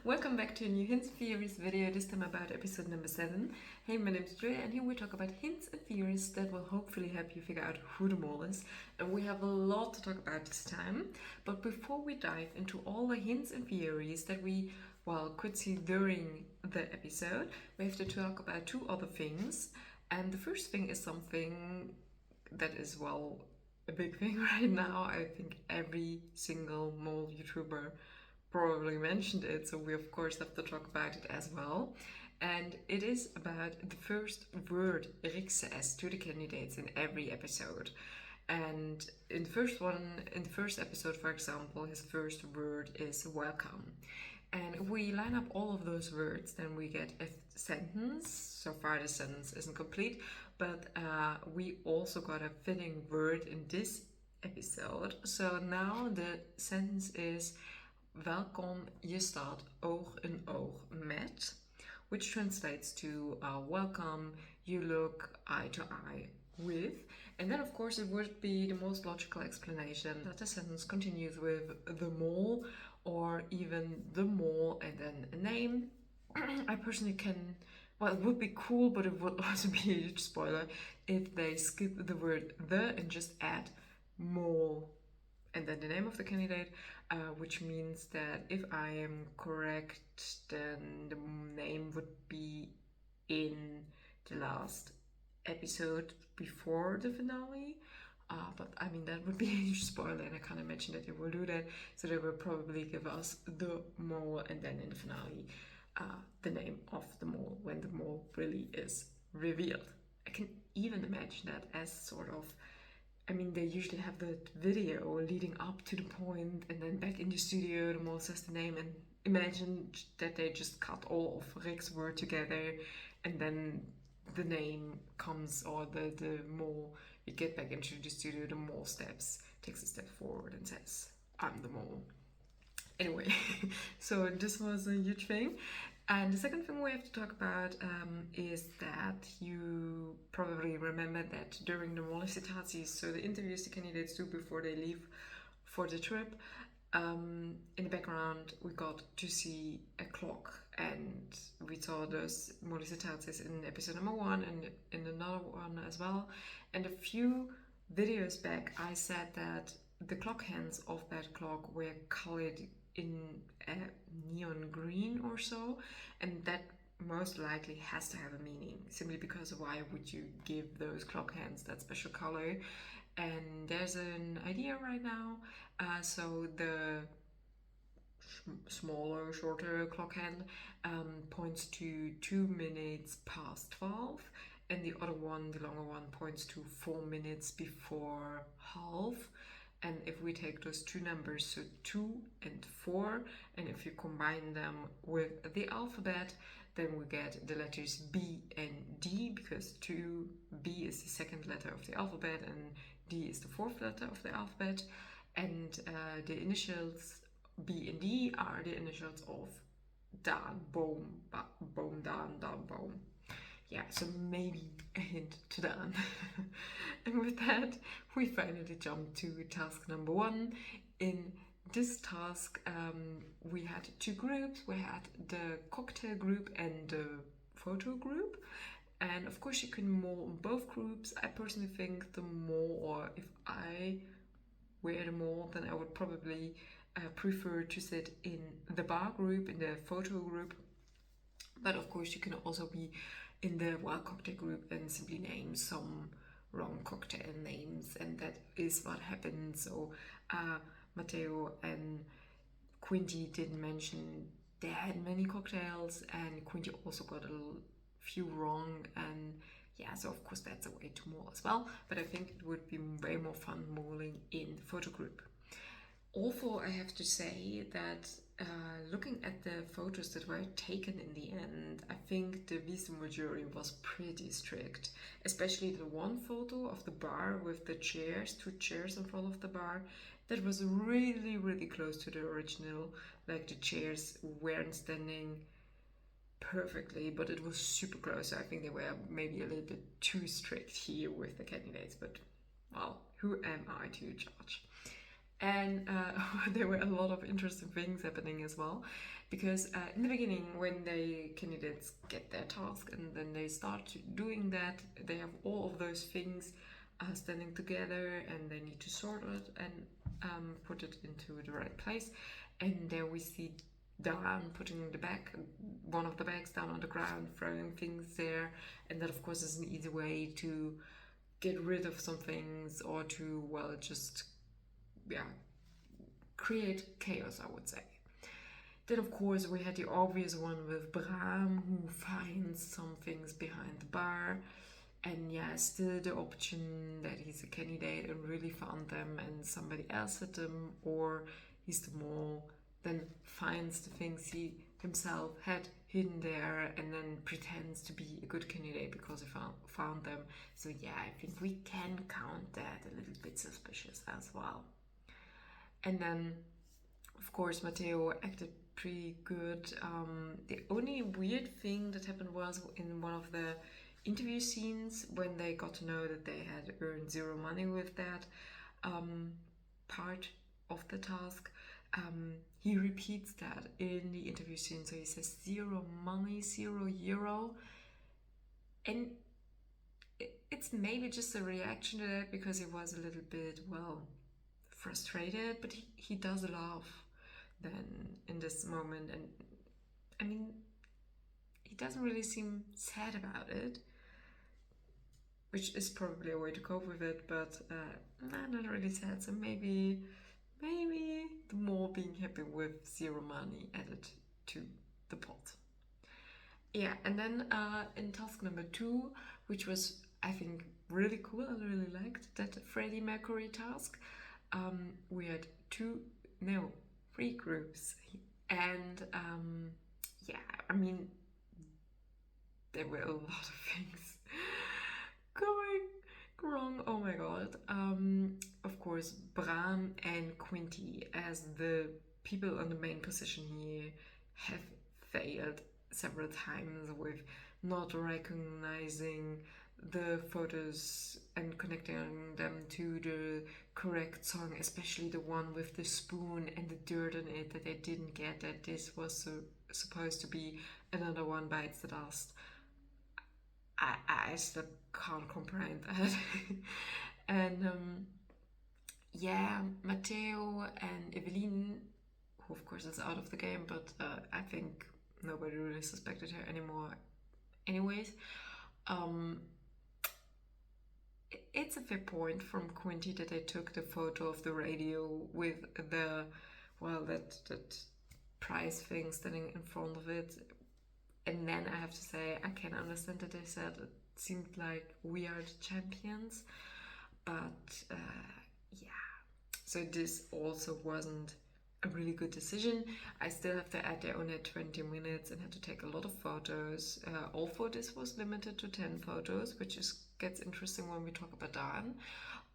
Welcome back to a new Hints and Theories video, this time about episode number 7. Hey, my name is Julia and here we talk about hints and theories that will hopefully help you figure out who the mole is. And we have a lot to talk about this time. But before we dive into all the hints and theories that we, could see during the episode, we have to talk about two other things. And the first thing is something that is, a big thing right now. I think every single mole YouTuber probably mentioned it, so we of course have to talk about it as well. And it is about the first word Rick says to the candidates in every episode. And in the first episode, for example, his first word is welcome. And if we line up all of those words, then we get a sentence. So far, the sentence isn't complete, but we also got a fitting word in this episode. So now the sentence is: Welkom, je staat oog in oog met, which translates to welcome, you look eye to eye with. And then of course it would be the most logical explanation that the sentence continues with the mole, or even the mole and then a name. I personally it would be cool, but it would also be a huge spoiler if they skip the word the and just add mole and then the name of the candidate, which means that if I am correct, then the name would be in the last episode before the finale. But I mean, that would be a huge spoiler, and I can't imagine that they will do that. So they will probably give us the mole, and then in the finale, the name of the mole when the mole really is revealed. I can even imagine that as sort of, they usually have the video leading up to the point, and then back in the studio, the mole says the name, and imagine that they just cut all of Rick's word together, and then the name comes, or the mole, you get back into the studio, the mole takes a step forward and says, I'm the mole. Anyway, so this was a huge thing. And the second thing we have to talk about is that you probably remember that during the mollicitaties, so the interviews the candidates do before they leave for the trip, in the background we got to see a clock, and we saw those mollicitaties in episode number 1 and in another one as well. And a few videos back I said that the clock hands of that clock were colored in a neon green or so, and that most likely has to have a meaning, simply because why would you give those clock hands that special color? And there's an idea right now. So the smaller, shorter clock hand points to 2 minutes past 12, and the other one, the longer one, points to 4 minutes before half. And if we take those two numbers, so 2 and 4, and if you combine them with the alphabet, then we get the letters B and D, because B is the second letter of the alphabet and D is the fourth letter of the alphabet. And the initials B and D are the initials of Daan, Boom, Boom, Daan, Daan, Boom. Yeah, so maybe a hint to Daan. And with that, we finally jump to task number 1. In this task, we had 2 groups. We had the cocktail group and the photo group. And of course, you can mole in both groups. I personally think the mole, or if I were the mole, then I would probably prefer to sit in the bar group, in the photo group. But of course, you can also be in the wild cocktail group and simply name some wrong cocktail names, and that is what happened. So Matteo and Quinty didn't mention they had many cocktails, and Quinty also got a few wrong, and yeah, so of course that's a way to mole as well. But I think it would be way more fun moling in the photo group. Also, I have to say that looking at the photos that were taken in the end, I think the Visum jury was pretty strict. Especially the one photo of the bar with the chairs, 2 chairs in front of the bar, that was really, really close to the original. Like, the chairs weren't standing perfectly, but it was super close. So I think they were maybe a little bit too strict here with the candidates, but who am I to judge? And there were a lot of interesting things happening as well. because in the beginning, when the candidates get their task and then they start doing that, they have all of those things standing together, and they need to sort it and put it into the right place. And there we see Dan putting one of the bags down on the ground, throwing things there, and that of course is an easy way to get rid of some things, or to, well, just create chaos, I would say. Then of course we had the obvious one with Bram, who finds some things behind the bar, and still the option that he's a candidate and really found them and somebody else hit them, or he's the mole, then finds the things he himself had hidden there and then pretends to be a good candidate because he found them. So I think we can count that a little bit suspicious as well. And then of course Matteo acted pretty good. The only weird thing that happened was in one of the interview scenes, when they got to know that they had earned zero money with that part of the task. He repeats that in the interview scene, so he says zero money, €0, and it's maybe just a reaction to that because he was a little bit, well, frustrated, but he does laugh then in this moment, and I mean, he doesn't really seem sad about it, which is probably a way to cope with it, but not really sad. So maybe the more being happy with zero money added to the pot. And then in task number 2, which was, I think, really cool, I really liked that Freddie Mercury task. We had 3 groups, and I mean, there were a lot of things going wrong. Oh my god. Of course, Bram and Quinty, as the people on the main position here, have failed several times with not recognizing the photos and connecting them to the correct song, especially the one with the spoon and the dirt on it, that they didn't get that this was supposed to be Another One Bites the Dust. I still can't comprehend that. And Matteo and Evelyn, who of course is out of the game, but I think nobody really suspected her anymore anyways. It's a fair point from Quinty that they took the photo of the radio with the, well, that prize thing standing in front of it. And then I have to say, I can understand that they said it seemed like we are the champions. But so this also wasn't a really good decision. I still have to add they only had 20 minutes and had to take a lot of photos. All for this was limited to 10 photos, which gets interesting when we talk about Dan.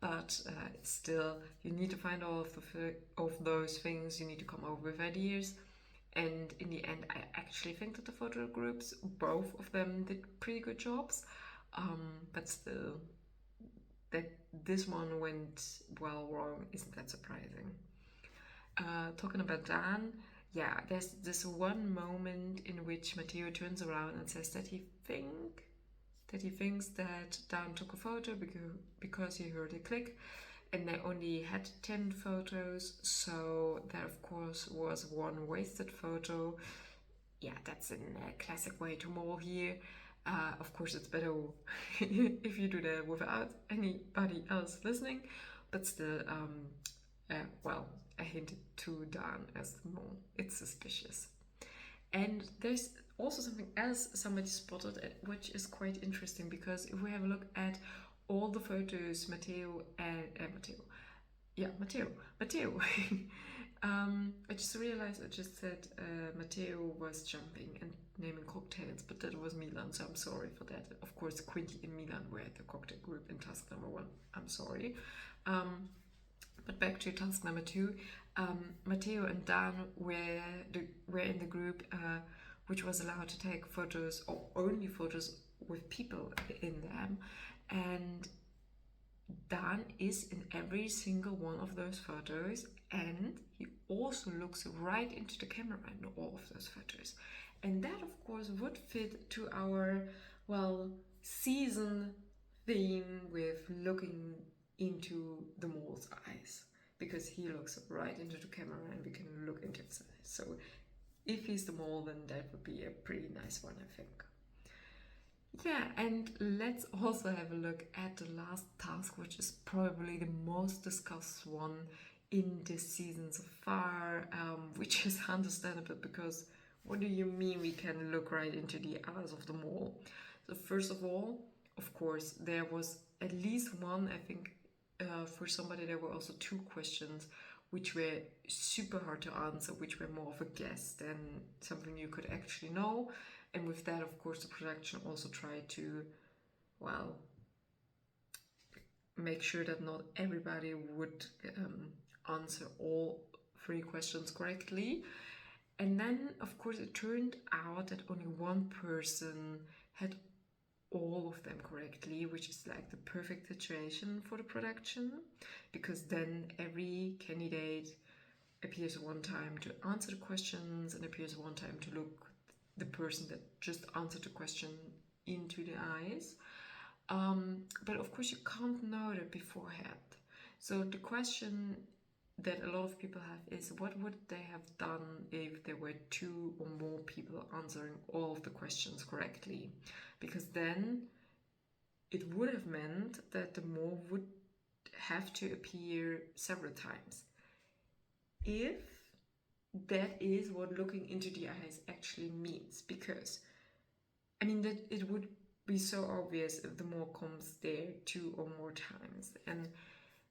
But still, you need to find all of those things. You need to come up with ideas. And in the end, I actually think that the photo groups, both of them, did pretty good jobs. But still, that this one went well wrong isn't that surprising. Talking about Dan, there's this one moment in which Matteo turns around and says that he thinks that Dan took a photo because he heard a click, and they only had 10 photos, so there of course was one wasted photo. That's a classic way to maul here. Of course it's better if you do that without anybody else listening, but still, a hint to Dan as the mole. It's suspicious. And there's also something else somebody spotted, which is quite interesting, because if we have a look at all the photos Matteo I just realized I just said Matteo was jumping and naming cocktails, but that was Milan, so I'm sorry for that. Of course, Quinty and Milan were at the cocktail group in task number 1. I'm sorry. But back to task number 2, Matteo and Dan were in the group which was allowed to take photos, or only photos with people in them, and Dan is in every single one of those photos, and he also looks right into the camera in all of those photos. And that, of course, would fit to our, well, season theme with looking into the mole's eyes, because he looks right into the camera and we can look into his eyes. So if he's the mole, then that would be a pretty nice one, I think. Yeah, and let's also have a look at the last task, which is probably the most discussed one in this season so far, which is understandable, because what do you mean we can look right into the eyes of the mole? So first of all, of course, there was at least one, I think for somebody there were also two questions which were super hard to answer, which were more of a guess than something you could actually know. And with that, of course, the production also tried to, well, make sure that not everybody would answer all three questions correctly. And then, of course, it turned out that only one person had all of them correctly, which is like the perfect situation for the production, because then every candidate appears one time to answer the questions and appears one time to look the person that just answered the question into the eyes. But of course you can't know that beforehand. So the question that a lot of people have is, what would they have done if there were two or more people answering all of the questions correctly? Because then it would have meant that the mole would have to appear several times. If that is what looking into the eyes actually means, because I mean that it would be so obvious if the mole comes there two or more times, and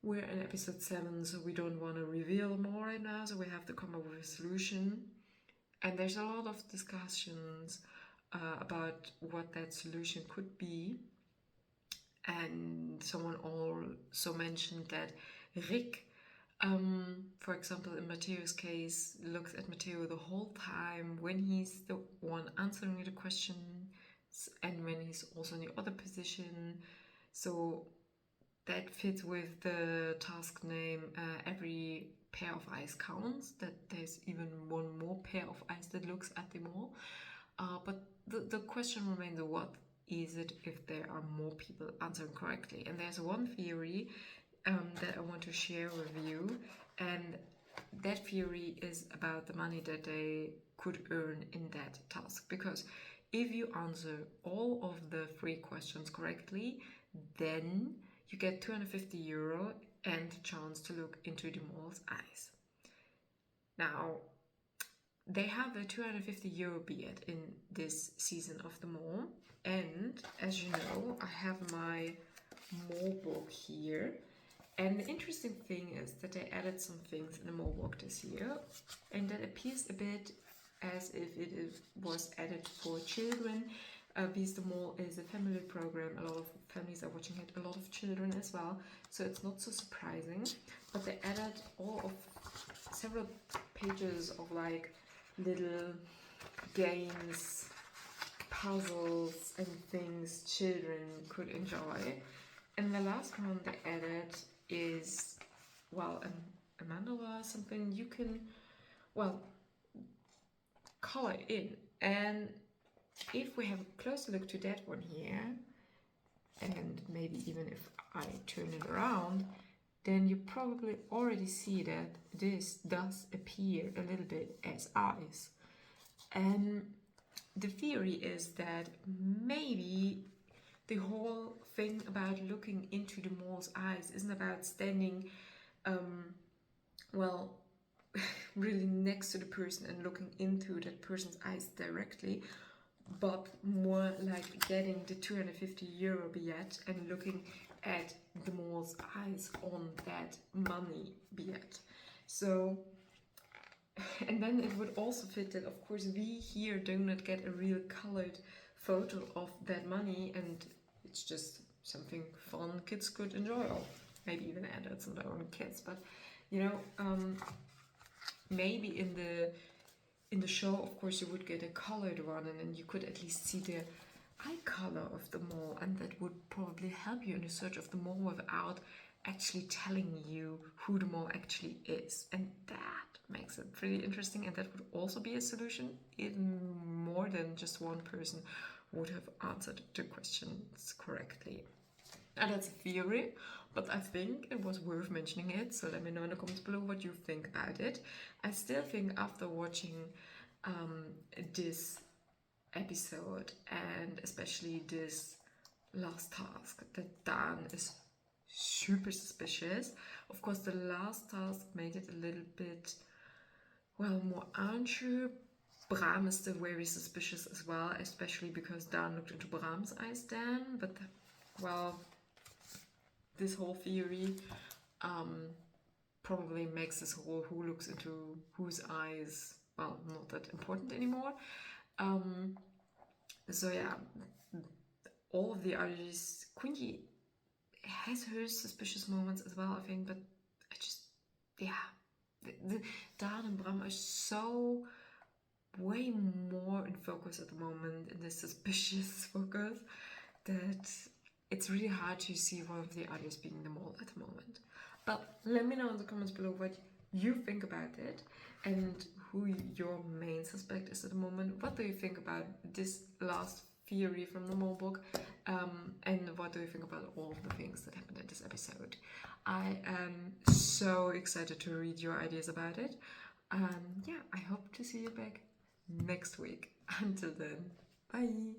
we're in episode 7, so we don't want to reveal more right now, so we have to come up with a solution. And there's a lot of discussions about what that solution could be. And someone also mentioned that Rick, for example, in Matteo's case, looks at Matteo the whole time when he's the one answering the questions and when he's also in the other position. So that fits with the task name, every pair of eyes counts, that there's even one more pair of eyes that looks at them all. But the question remains, what is it if there are more people answering correctly? And there's one theory that I want to share with you, and that theory is about the money that they could earn in that task. Because if you answer all of the 3 questions correctly, then you get €250 and a chance to look into the mole's eyes. Now, they have a €250 beard in this season of the mole, and as you know, I have my mole book here. And the interesting thing is that they added some things in the mole book this year, and that appears a bit as if it was added for children. Because the Mole is a family program, a lot of families are watching it, a lot of children as well, so it's not so surprising. But they added several pages of like little games, puzzles and things children could enjoy. And the last one they added is, well, a mandala, something you can, well, color in. And if we have a closer look to that one here, and maybe even if I turn it around, then you probably already see that this does appear a little bit as eyes. And the theory is that maybe the whole thing about looking into the mole's eyes isn't about standing, well, really next to the person and looking into that person's eyes directly, but more like getting the €250 billet and looking at the mole's eyes on that money billet. So, and then it would also fit that, of course, we here do not get a real colored photo of that money, and it's just something fun kids could enjoy, or maybe even adults and their own kids. But you know, maybe in the show, of course, you would get a colored one, and then you could at least see the eye color of the mole, and that would probably help you in the search of the mole without actually telling you who the mole actually is. And that makes it pretty interesting, and that would also be a solution if more than just one person would have answered the questions correctly. And that's a theory, but I think it was worth mentioning it, so let me know in the comments below what you think about it. I still think after watching this episode, and especially this last task, that Dan is super suspicious. Of course, the last task made it a little bit, well, more unsure. Bram is still very suspicious as well, especially because Dan looked into Bram's eyes then, but well, this whole theory probably makes this whole who looks into whose eyes, well, not that important anymore. So yeah, all of the others, Quincy has her suspicious moments as well, I think, but I just, yeah, Dan and Bram are so way more in focus at the moment, in this suspicious focus, that it's really hard to see one of the others being the mole at the moment. But let me know in the comments below what you think about it and who your main suspect is at the moment. What do you think about this last theory from the mole book? And what do you think about all of the things that happened in this episode? I am so excited to read your ideas about it. Yeah, I hope to see you back next week. Until then, bye!